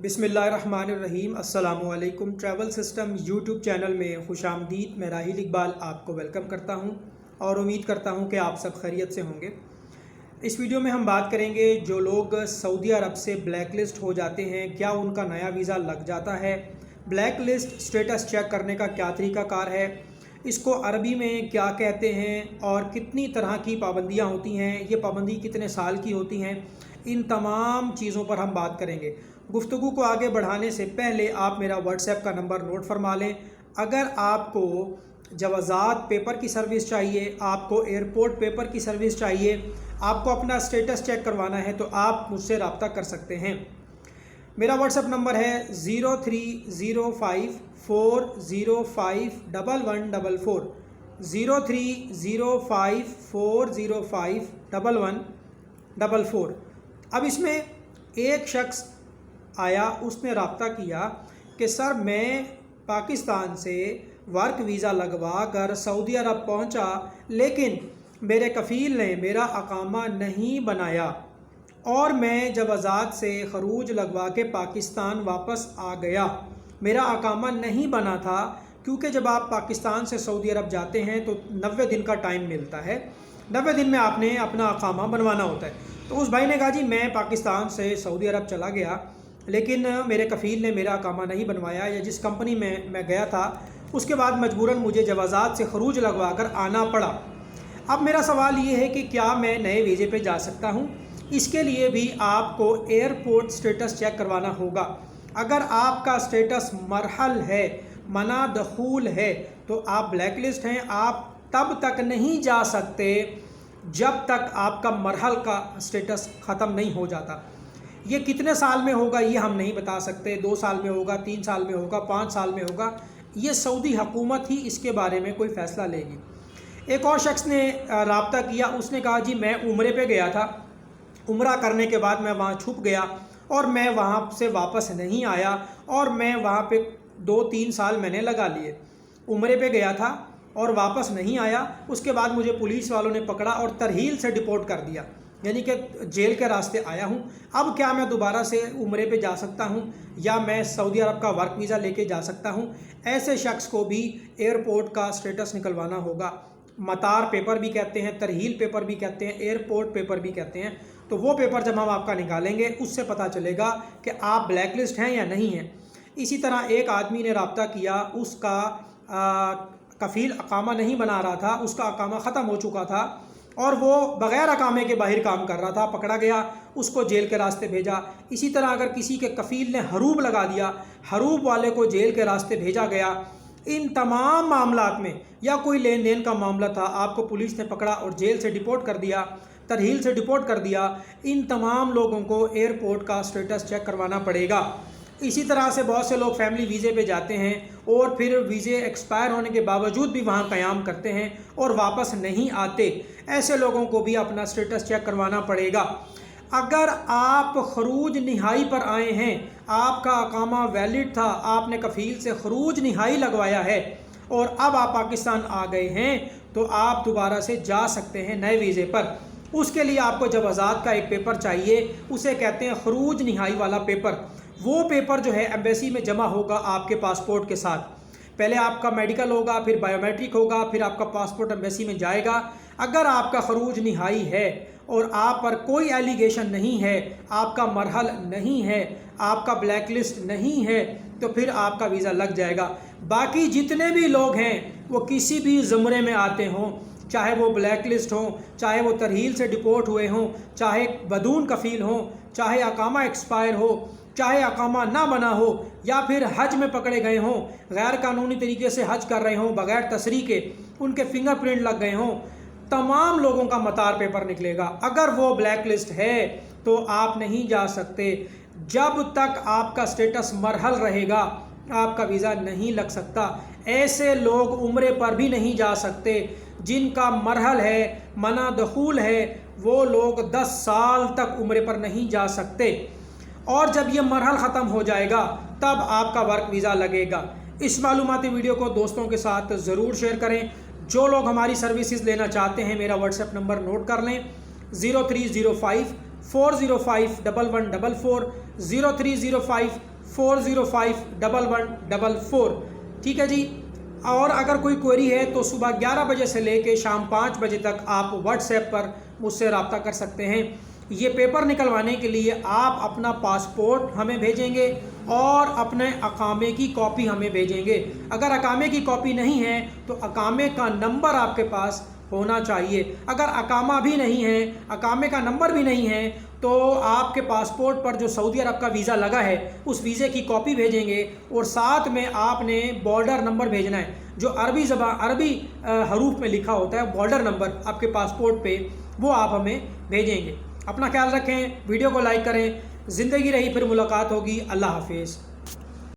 बिस्मिल्लाहिर्रहमानिर्रहीम। अस्सलामुअलैकुम। Travel system YouTube channel में खुश आमदीद। मैं राहिल इकबाल आपको वेलकम करता हूं और उम्मीद करता हूं कि आप सब खैरियत से होंगे। इस वीडियो में हम बात करेंगे जो लोग सऊदी अरब से ब्लैक लिस्ट हो जाते हैं, क्या उनका नया वीज़ा लग जाता है, ब्लैक लिस्ट स्टेटस चेक करने का क्या तरीक़ाकार है, इसको अरबी में क्या कहते हैं और कितनी तरह की पाबंदियाँ होती हैं, ये पाबंदी कितने साल की होती हैं, इन तमाम चीज़ों पर हम बात करेंगे। गुफ्तगू को आगे बढ़ाने से पहले आप मेरा व्हाट्सएप का नंबर नोट फरमा लें। अगर आपको जवाज़ात पेपर की सर्विस चाहिए, आपको एयरपोर्ट पेपर की सर्विस चाहिए, आपको अपना स्टेटस चेक करवाना है तो आप मुझसे रब्ता कर सकते हैं। मेरा व्हाट्सएप नंबर है 030540511144 030540511144। अब इसमें एक शख्स आया, उसने रब्ता किया कि सर मैं पाकिस्तान से वर्क वीज़ा लगवा कर सऊदी अरब पहुंचा, लेकिन मेरे कफ़ील ने मेरा अकामा नहीं बनाया और मैं जवाज़ात से खरूज लगवा के पाकिस्तान वापस आ गया। मेरा अकामा नहीं बना था क्योंकि जब आप पाकिस्तान से सऊदी अरब जाते हैं तो 90 दिन का टाइम मिलता है। 90 दिन में आपने अपना अकामा बनवाना होता है। तो उस भाई ने कहा जी मैं पाकिस्तान से सऊदी अरब चला गया, लेकिन मेरे कफ़ील ने मेरा अकामा नहीं बनवाया, या जिस कंपनी में मैं गया था उसके बाद मजबूरन मुझे जवाज़ात से खरूज लगवा कर आना पड़ा। अब मेरा सवाल ये है कि क्या मैं नए वीज़े पे जा सकता हूँ? इसके लिए भी आपको एयरपोर्ट स्टेटस चेक करवाना होगा। अगर आपका स्टेटस मरहल है, मना दखूल है, तो आप ब्लैक लिस्ट हैं। आप तब तक नहीं जा सकते जब तक आपका मरहल का स्टेटस ख़त्म नहीं हो जाता। ये कितने साल में होगा ये हम नहीं बता सकते। 2 साल में होगा, 3 साल में होगा, 5 साल में होगा, ये सऊदी हुकूमत ही इसके बारे में कोई फ़ैसला लेगी। एक और शख्स ने रब्ता किया, उसने कहा जी मैं उम्रे पे गया था, उम्रा करने के बाद मैं वहाँ छुप गया और मैं वहाँ से वापस नहीं आया और मैं वहाँ पे 2-3 साल मैंने लगा लिए। उम्रे पे गया था और वापस नहीं आया, उसके बाद मुझे पुलिस वालों ने पकड़ा और तरहील से डिपोर्ट कर दिया, यानी कि जेल के रास्ते आया हूँ। अब क्या मैं दोबारा से उम्रे पे जा सकता हूँ या मैं सऊदी अरब का वर्क वीज़ा लेके जा सकता हूँ? ऐसे शख्स को भी एयरपोर्ट का स्टेटस निकलवाना होगा। मतार पेपर भी कहते हैं, तरहील पेपर भी कहते हैं, एयरपोर्ट पेपर भी कहते हैं। तो वो पेपर जब हम आपका निकालेंगे उससे पता चलेगा कि आप ब्लैक लिस्ट हैं या नहीं हैं। इसी तरह एक आदमी ने रब्ता किया, उसका कफ़ील अकामा नहीं बना रहा था, उसका अकामा ख़त्म हो चुका था और वो बग़ैर अकामे के बाहर काम कर रहा था, पकड़ा गया, उसको जेल के रास्ते भेजा। इसी तरह अगर किसी के कफ़ील ने हरूब लगा दिया, हरूब वाले को जेल के रास्ते भेजा गया। इन तमाम मामलात में, या कोई लेन देन का मामला था, आपको पुलिस ने पकड़ा और जेल से डिपोर्ट कर दिया, तरहील से डिपोर्ट कर दिया, इन तमाम लोगों को एयरपोर्ट का स्टेटस चेक करवाना पड़ेगा। इसी तरह से बहुत से लोग फैमिली वीज़े पे जाते हैं और फिर वीज़े एक्सपायर होने के बावजूद भी वहाँ क़याम करते हैं और वापस नहीं आते। ऐसे लोगों को भी अपना स्टेटस चेक करवाना पड़ेगा। अगर आप खरूज निहाई पर आए हैं, आपका अकामा वैलिड था, आपने कफ़ील से खरूज निहाई लगवाया है और अब आप पाकिस्तान आ गए हैं, तो आप दोबारा से जा सकते हैं नए वीज़े पर। उसके लिए आपको जवाज़ात का एक पेपर चाहिए, उसे कहते हैं खरूज निहाई वाला पेपर। वो पेपर जो है एम्बेसी में जमा होगा आपके पासपोर्ट के साथ। पहले आपका मेडिकल होगा, फिर बायोमेट्रिक होगा, फिर आपका पासपोर्ट एम्बेसी में जाएगा। अगर आपका खरूज निहाई है और आप पर कोई एलिगेशन नहीं है, आपका मरहल नहीं है, आपका ब्लैक लिस्ट नहीं है, तो फिर आपका वीज़ा लग जाएगा। बाकी जितने भी लोग हैं वो किसी भी ज़ुमरे में आते हों, चाहे वो ब्लैक लिस्ट हों, चाहे वो तरहील से डिपोर्ट हुए हों, चाहे बदून कफ़ील हों, चाहे अकामा एक्सपायर हो, चाहे अकामा ना बना हो, या फिर हज में पकड़े गए हों, गैर कानूनी तरीके से हज कर रहे हों, बग़ैर तसरीह के उनके फिंगरप्रिंट लग गए हों, तमाम लोगों का मतार पेपर निकलेगा। अगर वो ब्लैक लिस्ट है तो आप नहीं जा सकते। जब तक आपका स्टेटस मरहल रहेगा आपका वीज़ा नहीं लग सकता। ऐसे लोग उम्रे पर भी नहीं जा सकते जिनका मरहल है, मना दखूल है, वो लोग 10 साल तक उम्रे पर नहीं जा सकते। और जब ये मरहल ख़त्म हो जाएगा तब आपका वर्क वीज़ा लगेगा। इस मालूमाती वीडियो को दोस्तों के साथ ज़रूर शेयर करें। जो लोग हमारी सर्विसेज लेना चाहते हैं मेरा व्हाट्सएप नंबर नोट कर लें 0305 405 1144 0305 40511144. ٹھیک ہے جی. اور اگر کوئی کوئری ہے تو صبح 11 بجے سے لے کے شام 5 بجے تک آپ واٹس ایپ پر مجھ سے رابطہ کر سکتے ہیں. یہ پیپر نکلوانے کے لیے آپ اپنا پاسپورٹ ہمیں بھیجیں گے اور اپنے اقامے کی کاپی ہمیں بھیجیں گے. اگر اقامے کی کاپی نہیں ہے تو اقامے کا نمبر آپ کے پاس ہونا چاہیے. اگر اقامہ بھی نہیں ہے، اقامے کا نمبر بھی نہیں ہے، تو آپ کے پاسپورٹ پر جو سعودی عرب کا ویزا لگا ہے اس ویزے کی کاپی بھیجیں گے، اور ساتھ میں آپ نے بارڈر نمبر بھیجنا ہے جو عربی حروف میں لکھا ہوتا ہے. بارڈر نمبر آپ کے پاسپورٹ پہ وہ آپ ہمیں بھیجیں گے. اپنا خیال رکھیں، ویڈیو کو لائک کریں. زندگی رہی پھر ملاقات ہوگی. اللہ حافظ.